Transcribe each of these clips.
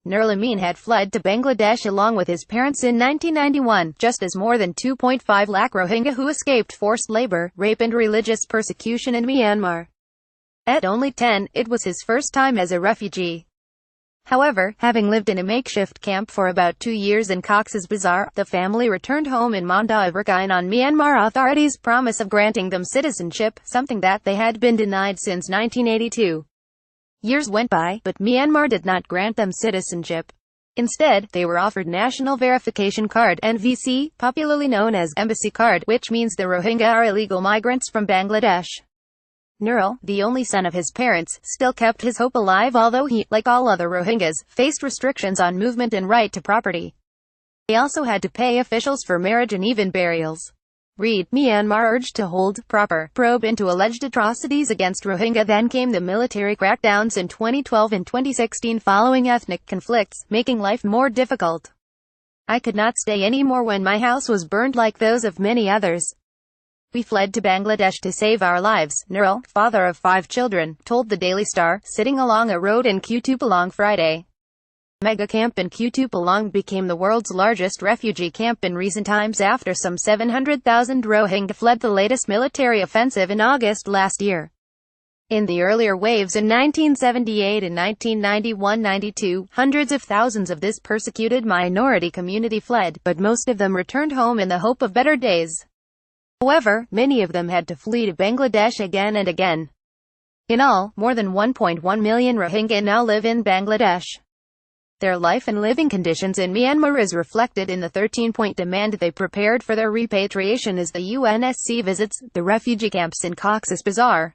Nur Amin had fled to Bangladesh along with his parents in 1991, just as more than 2.5 lakh Rohingya who escaped forced labor, rape and religious persecution in Myanmar. At only 10, it was his first time as a refugee. However, having lived in a makeshift camp for about 2 years in Cox's Bazar, the family returned home in Manda of Rakhine on Myanmar authorities' promise of granting them citizenship, something that they had been denied since 1982. Years went by, but Myanmar did not grant them citizenship. Instead, they were offered National Verification Card (NVC), popularly known as Embassy Card, which means the Rohingya are illegal migrants from Bangladesh. Nurul, the only son of his parents, still kept his hope alive although he, like all other Rohingyas, faced restrictions on movement and right to property. They also had to pay officials for marriage and even burials. Read, Myanmar urged to hold proper probe into alleged atrocities against Rohingya. Then came the military crackdowns in 2012 and 2016 following ethnic conflicts, making life more difficult. I could not stay anymore when my house was burned like those of many others. We fled to Bangladesh to save our lives, Nurul, father of 5 children, told the Daily Star, sitting along a road in Kutupalong Friday. Mega camp in Kutupalong became the world's largest refugee camp in recent times after some 700,000 Rohingya fled the latest military offensive in August last year. In the earlier waves in 1978 and 1991-92, hundreds of thousands of this persecuted minority community fled, but most of them returned home in the hope of better days. However, many of them had to flee to Bangladesh again and again. In all, more than 1.1 million Rohingya now live in Bangladesh. Their life and living conditions in Myanmar is reflected in the 13-point demand they prepared for their repatriation as the UNSC visits the refugee camps in Cox's Bazar.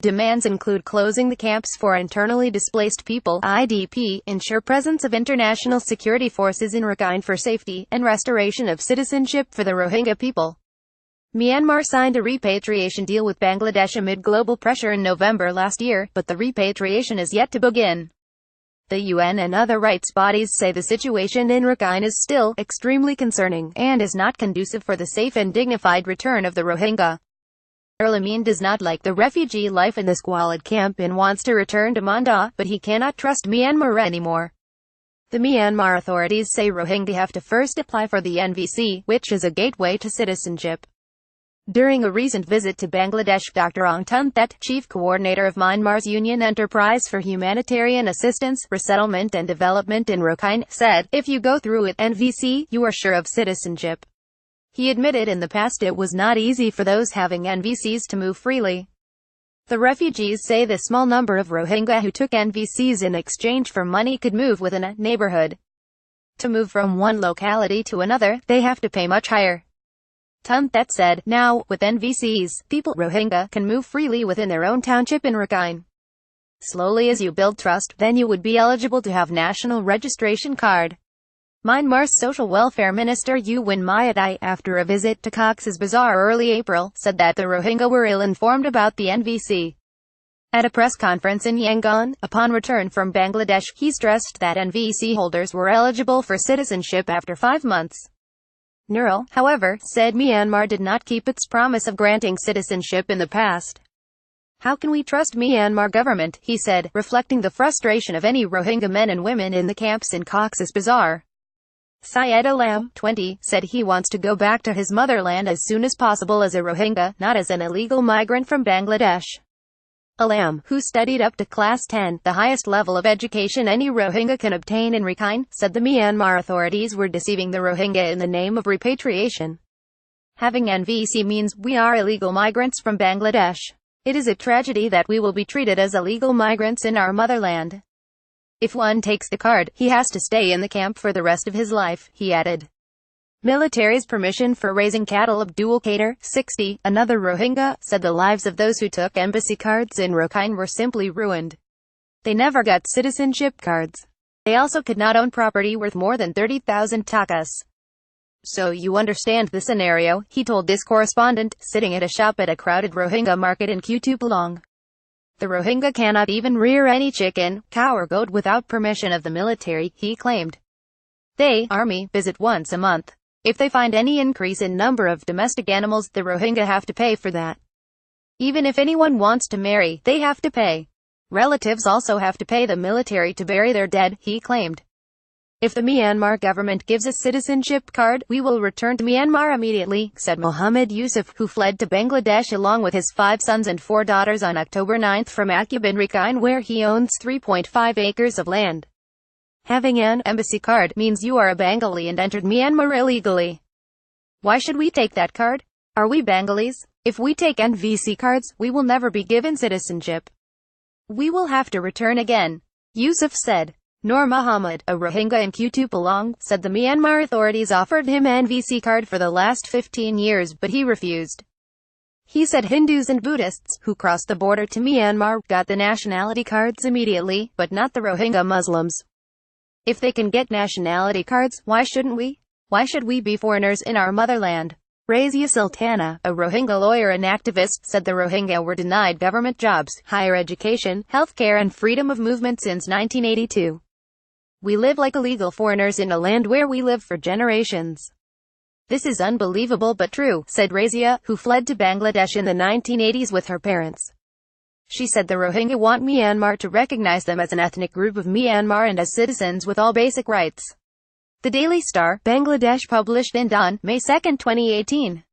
Demands include closing the camps for internally displaced people (IDP), ensure presence of international security forces in Rakhine for safety, and restoration of citizenship for the Rohingya people. Myanmar signed a repatriation deal with Bangladesh amid global pressure in November last year, but the repatriation is yet to begin. The UN and other rights bodies say the situation in Rakhine is still extremely concerning, and is not conducive for the safe and dignified return of the Rohingya. Nur Amin does not like the refugee life in the squalid camp and wants to return to Manda, but he cannot trust Myanmar anymore. The Myanmar authorities say Rohingya have to first apply for the NVC, which is a gateway to citizenship. During a recent visit to Bangladesh, Dr. Ong Tun Thet, chief coordinator of Myanmar's Union Enterprise for Humanitarian Assistance, Resettlement and Development in Rakhine, said, "If you go through with NVC, you are sure of citizenship." He admitted in the past it was not easy for those having NVCs to move freely. The refugees say the small number of Rohingya who took NVCs in exchange for money could move within a neighborhood. To move from one locality to another, they have to pay much higher. Tun Thet said, "Now, with NVCs, people Rohingya can move freely within their own township in Rakhine. Slowly as you build trust, then you would be eligible to have national registration card." Myanmar's Social Welfare Minister U Win Myat, after a visit to Cox's Bazar early April, said that the Rohingya were ill-informed about the NVC. At a press conference in Yangon, upon return from Bangladesh, he stressed that NVC holders were eligible for citizenship after 5 months. Nurul, however, said Myanmar did not keep its promise of granting citizenship in the past. "How can we trust Myanmar government?" he said, reflecting the frustration of any Rohingya men and women in the camps in Cox's Bazar. Syed Alam, 20, said he wants to go back to his motherland as soon as possible as a Rohingya, not as an illegal migrant from Bangladesh. Alam, who studied up to Class 10, the highest level of education any Rohingya can obtain in Rakhine, said the Myanmar authorities were deceiving the Rohingya in the name of repatriation. Having NVC means we are illegal migrants from Bangladesh. It is a tragedy that we will be treated as illegal migrants in our motherland. If one takes the card, he has to stay in the camp for the rest of his life, he added. Military's permission for raising cattle. Abdul Qadir, 60, another Rohingya, said the lives of those who took embassy cards in Rakhine were simply ruined. They never got citizenship cards. They also could not own property worth more than 30,000 takas. "So you understand the scenario," he told this correspondent, sitting at a shop at a crowded Rohingya market in Kutupalong. "The Rohingya cannot even rear any chicken, cow or goat without permission of the military," he claimed. "They, army, visit once a month. If they find any increase in number of domestic animals, the Rohingya have to pay for that. Even if anyone wants to marry, they have to pay." Relatives also have to pay the military to bury their dead, he claimed. If the Myanmar government gives a citizenship card, we will return to Myanmar immediately, said Mohammed Yusuf, who fled to Bangladesh along with his 5 sons and 4 daughters on October 9 from Akub Rakhine, where he owns 3.5 acres of land. Having an embassy card means you are a Bengali and entered Myanmar illegally. Why should we take that card? Are we Bengalis? If we take NVC cards, we will never be given citizenship. We will have to return again, Yusuf said. Nur Muhammad, a Rohingya in Kutupalong, said the Myanmar authorities offered him an NVC card for the last 15 years but he refused. He said Hindus and Buddhists, who crossed the border to Myanmar, got the nationality cards immediately, but not the Rohingya Muslims. If they can get nationality cards, why shouldn't we? Why should we be foreigners in our motherland? Razia Sultana, a Rohingya lawyer and activist, said the Rohingya were denied government jobs, higher education, healthcare and freedom of movement since 1982. We live like illegal foreigners in a land where we lived for generations. This is unbelievable but true, said Razia, who fled to Bangladesh in the 1980s with her parents. She said the Rohingya want Myanmar to recognize them as an ethnic group of Myanmar and as citizens with all basic rights. The Daily Star, Bangladesh, published in Dawn, May 2, 2018.